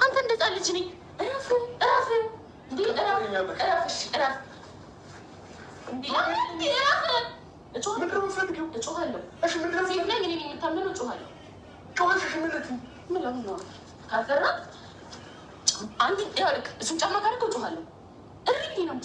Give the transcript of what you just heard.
አንተ እንደዛ ልጅ ነኝ። እረፍ እረፍ እንዴ እረፍ እረፍ እሺ እረፍ እንዴ እረፍ። እጮሃለሁ እሺ ምን ነው ሴት ነኝ እኔ የምታመነው እጮሃለሁ። ጮኸሽ እሺ ምን ነው ካልፈራ አንተ ያልክ እሱን ጫማ ካደረገው እጮሃለሁ። እሪ ነው